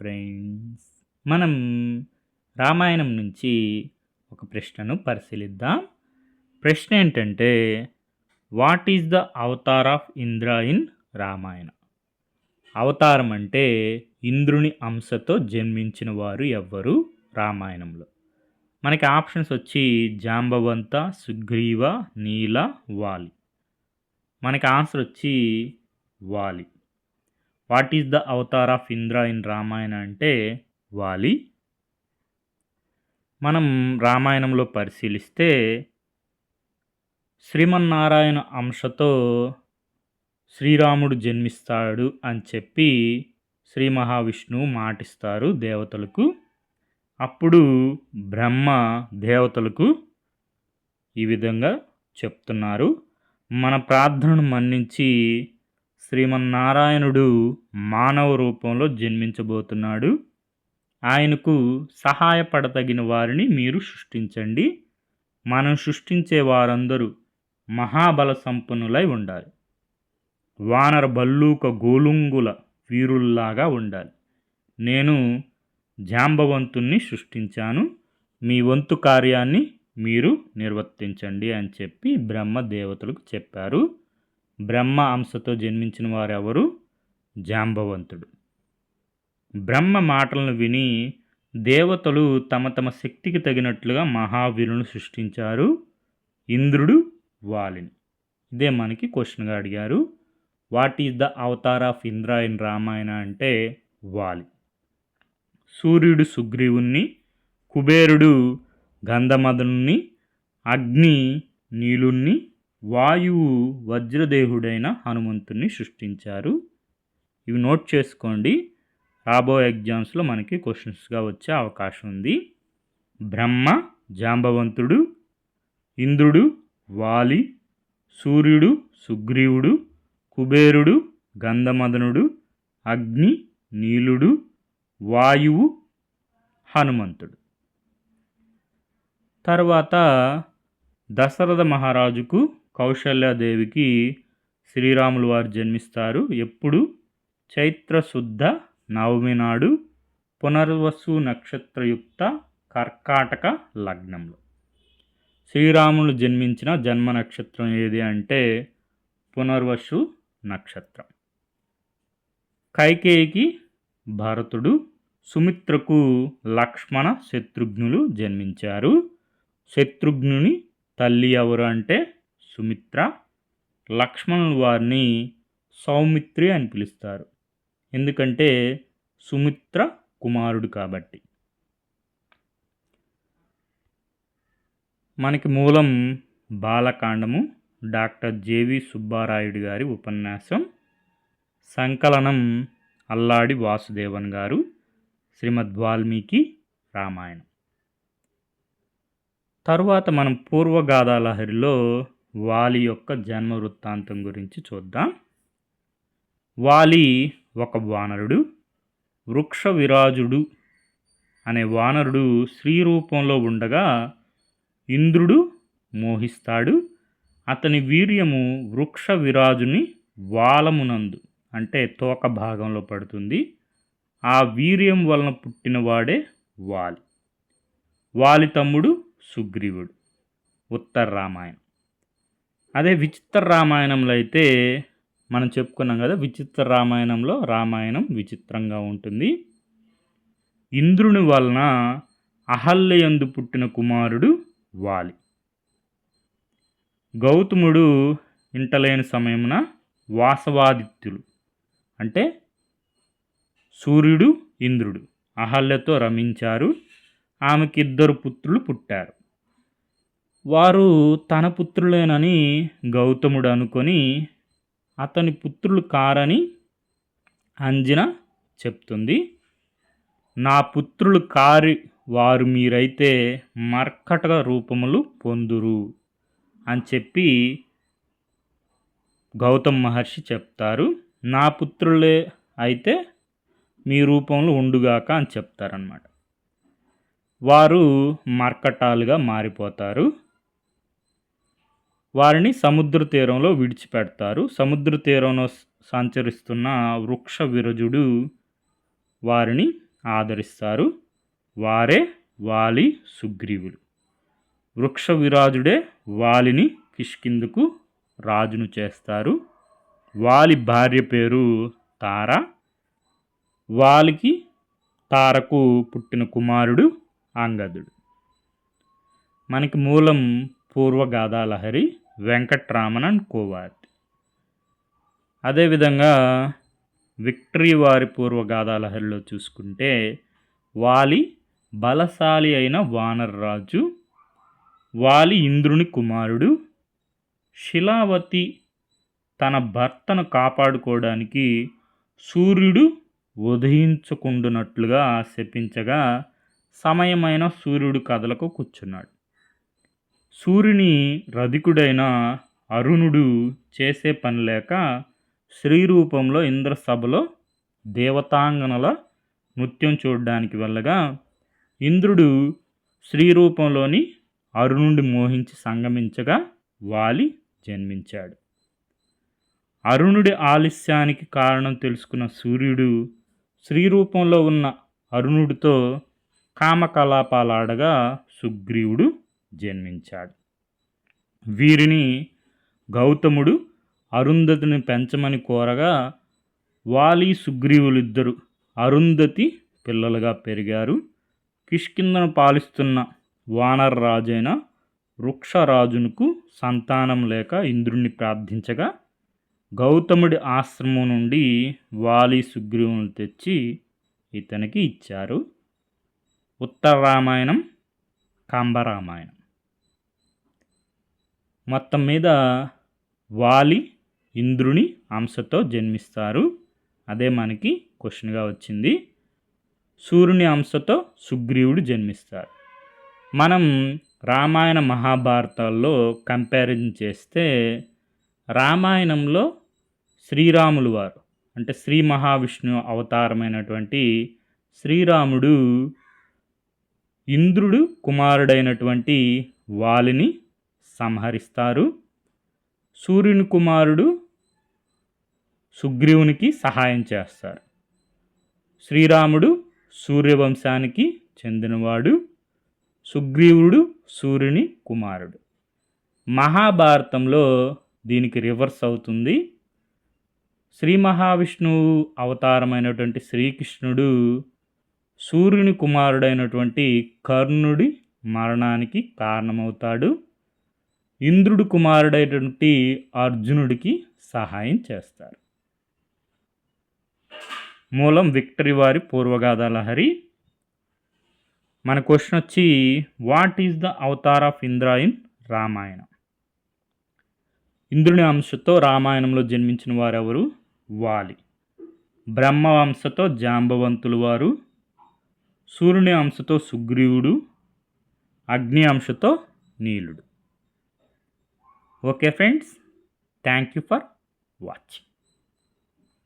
Friends, మనం రామాయణం నుంచి ఒక ప్రశ్నను పరిశీలిద్దాం. ప్రశ్న ఏంటంటే, what is the Avatar of Indra in Ramayana? అవతారం అంటే ఇంద్రుని అంశతో జన్మించిన వారు ఎవ్వరు రామాయణంలో? మనకి ఆప్షన్స్ వచ్చి జాంబవంత, సుగ్రీవ, నీల, వాలి. మనకి ఆన్సర్ వచ్చి వాలి. What is the Avatar of Indra in Ramayana అంటే వాలి. మనం రామాయణంలో పరిశీలిస్తే శ్రీమన్నారాయణ అంశతో శ్రీరాముడు జన్మిస్తాడు అని చెప్పి శ్రీ మహావిష్ణువు మాటిస్తారు దేవతలకు. అప్పుడు బ్రహ్మ దేవతలకు ఈ విధంగా చెప్తున్నారు, మన ప్రార్థనను మన్నించి శ్రీమన్నారాయణుడు మానవ రూపంలో జన్మించబోతున్నాడు. ఆయనకు సహాయపడతగిన వారిని మీరు సృష్టించండి. మనం సృష్టించే వారందరూ మహాబల సంపన్నులై ఉండాలి. వానర బల్లూక గోలుంగుల వీరుల్లాగా ఉండాలి. నేను జాంబవంతుణ్ణి సృష్టించాను, మీ వంతు కార్యాన్ని మీరు నిర్వర్తించండి అని చెప్పి బ్రహ్మ దేవతలకు చెప్పారు. బ్రహ్మ అంశతో జన్మించిన వారెవరు? జాంబవంతుడు. బ్రహ్మ మాటలను విని దేవతలు తమ తమ శక్తికి తగినట్లుగా మహావీరులను సృష్టించారు. ఇంద్రుడు వాలిని. ఇదే మనకి క్వశ్చన్గా అడిగారు. What is the Avatar of Indra in Ramayana అంటే వాలి. సూర్యుడు సుగ్రీవుణ్ణి, కుబేరుడు గంధమదనుని, అగ్ని నీలుణ్ణి, వాయువు వజ్రదేహుడైన హనుమంతుణ్ణి సృష్టించారు. ఇవి నోట్ చేసుకోండి, రాబోయే ఎగ్జామ్స్లో మనకి క్వశ్చన్స్గా వచ్చే అవకాశం ఉంది. బ్రహ్మ జాంబవంతుడు, ఇంద్రుడు వాలి, సూర్యుడు సుగ్రీవుడు, కుబేరుడు గంధమదనుడు, అగ్ని నీలుడు, వాయువు హనుమంతుడు. తర్వాత దశరథ మహారాజుకు కౌశల్యాదేవికి శ్రీరాములు వారు జన్మిస్తారు. ఎప్పుడు? చైత్రశుద్ధ నవమి నాడు పునర్వసు నక్షత్రయుక్త కర్కాటక లగ్నంలో. శ్రీరాములు జన్మించిన జన్మ నక్షత్రం ఏది అంటే పునర్వసు నక్షత్రం. కైకేయికి భరతుడు, సుమిత్రకు లక్ష్మణ శత్రుఘ్నులు జన్మించారు. శత్రుఘ్నుని తల్లి ఎవరు అంటే సుమిత్ర. లక్ష్మణుల వారిని సౌమిత్రి అని పిలుస్తారు, ఎందుకంటే సుమిత్ర కుమారుడు కాబట్టి. మనకి మూలం బాలకాండము, డాక్టర్ జేవి సుబ్బారాయుడు గారి ఉపన్యాసం. సంకలనం అల్లాడి వాసుదేవన్ గారు, శ్రీమద్ వాల్మీకి రామాయణం. తరువాత మనం పూర్వగాథాలహరిలో వాలి యొక్క జన్మ వృత్తాంతం గురించి చూద్దాం. వాలి ఒక వానరుడు. వృక్ష విరాజుడు అనే వానరుడు స్త్రీ రూపంలో ఉండగా ఇంద్రుడు మోహిస్తాడు. అతని వీర్యము వృక్ష విరాజుని వాలమునందు అంటే తోక భాగంలో పడుతుంది. ఆ వీర్యం వలన పుట్టినవాడే వాలి. వాలి తమ్ముడు సుగ్రీవుడు. ఉత్తర రామాయణం. అదే విచిత్ర రామాయణంలో అయితే మనం చెప్పుకున్నాం కదా, విచిత్ర రామాయణంలో రామాయణం విచిత్రంగా ఉంటుంది. ఇంద్రుని వలన అహల్యయందు పుట్టిన కుమారుడు వాలి. గౌతముడు ఇంటలేని సమయమున వాసవాదిత్యులు అంటే సూర్యుడు ఇంద్రుడు అహల్యతో రమించారు. ఆమెకి 2 పుత్రులు పుట్టారు. వారు తన పుత్రులేనని గౌతముడు అనుకొని అతని పుత్రులు కారని అంజన చెప్తుంది. నా పుత్రులు కారి వారు మీరైతే మర్కట రూపములు పొందురు అని చెప్పి గౌతమ్ మహర్షి చెప్తారు. నా పుత్రులే అయితే మీ రూపంలో ఉండుగాక అని చెప్తారన్నమాట. వారు మర్కటాలుగా మారిపోతారు. వారిని సముద్ర తీరంలో విడిచిపెడతారు. సముద్ర తీరంలో సంచరిస్తున్న వృక్ష విరజుడు వారిని ఆదరిస్తారు. వారే వాలి సుగ్రీవులు. వృక్ష విరాజుడే వాలిని కిష్కింధకు రాజును చేస్తారు. వాలి భార్య పేరు తార. వాలికి తారకు పుట్టిన కుమారుడు అంగదుడు. మనకి మూలం పూర్వగాథాలహరి, వెంకట్రామన్ కోవర్తి. అదేవిధంగా విక్టరీ వారి పూర్వగాథాలహరిలో చూసుకుంటే వాలి బలశాలి అయిన వానరరాజు. వాలి ఇంద్రుని కుమారుడు. శిలావతి తన భర్తను కాపాడుకోవడానికి సూర్యుడు ఉదయించకుండునట్లుగా శపించగా సమయమైన సూర్యుడు కథలకు కూర్చున్నాడు. సూర్యుని రధికుడైన అరుణుడు చేసే పని లేక స్త్రీ రూపంలో ఇంద్రసభలో దేవతాంగనల నృత్యం చూడడానికి వెళ్ళగా ఇంద్రుడు స్త్రీ రూపంలోని అరుణుడి మోహించి సంగమించగా వాలి జన్మించాడు. అరుణుడి ఆలస్యానికి కారణం తెలుసుకున్న సూర్యుడు స్త్రీ రూపంలో ఉన్న అరుణుడితో కామకలాపాలాడగా సుగ్రీవుడు జన్మించాడు. వీరిని గౌతముడు అరుంధతిని పెంచమని కోరగా వాలి సుగ్రీవులిద్దరు అరుంధతి పిల్లలుగా పెరిగారు. కిష్కింధను పాలిస్తున్న వానరరాజైన వృక్షరాజునకు సంతానం లేక ఇంద్రుణ్ణి ప్రార్థించగా గౌతముడి ఆశ్రమం నుండి వాలి సుగ్రీవులను తెచ్చి ఇతనికి ఇచ్చారు. ఉత్తర రామాయణం, కంబరామాయణం. మొత్తం మీద వాలి ఇంద్రుని అంశతో జన్మిస్తారు. అదే మనకి క్వశ్చన్గా వచ్చింది. సూర్యుని అంశతో సుగ్రీవుడు జన్మిస్తారు. మనం రామాయణ మహాభారతాల్లో కంపారిజన్ చేస్తే రామాయణంలో శ్రీరాములు వారు అంటే శ్రీ మహావిష్ణువు అవతారమైనటువంటి శ్రీరాముడు ఇంద్రుడు కుమారుడైనటువంటి వాలిని సంహరిస్తారు. సూర్యుని కుమారుడు సుగ్రీవునికి సహాయం చేస్తారు. శ్రీరాముడు సూర్యవంశానికి చెందినవాడు. సుగ్రీవుడు సూర్యుని కుమారుడు. మహాభారతంలో దీనికి రివర్స్ అవుతుంది. శ్రీ మహావిష్ణువు అవతారమైనటువంటి శ్రీకృష్ణుడు సూర్యుని కుమారుడైనటువంటి కర్ణుడి మరణానికి కారణమవుతాడు. ఇంద్రుడు కుమారుడైనటువంటి అర్జునుడికి సహాయం చేస్తారు. మూలం విక్టరీ వారి పూర్వగాథాలహరి. మన క్వశ్చన్ వచ్చి what is the Avatar of Indra in Ramayanam? ఇంద్రుని అంశతో రామాయణంలో జన్మించిన వారెవరు? వాలి. బ్రహ్మ వంశతో జాంబవంతులు వారు. సూర్యుని అంశతో సుగ్రీవుడు. అగ్ని అంశతో నీలుడు. Okay friends, thank you for watching.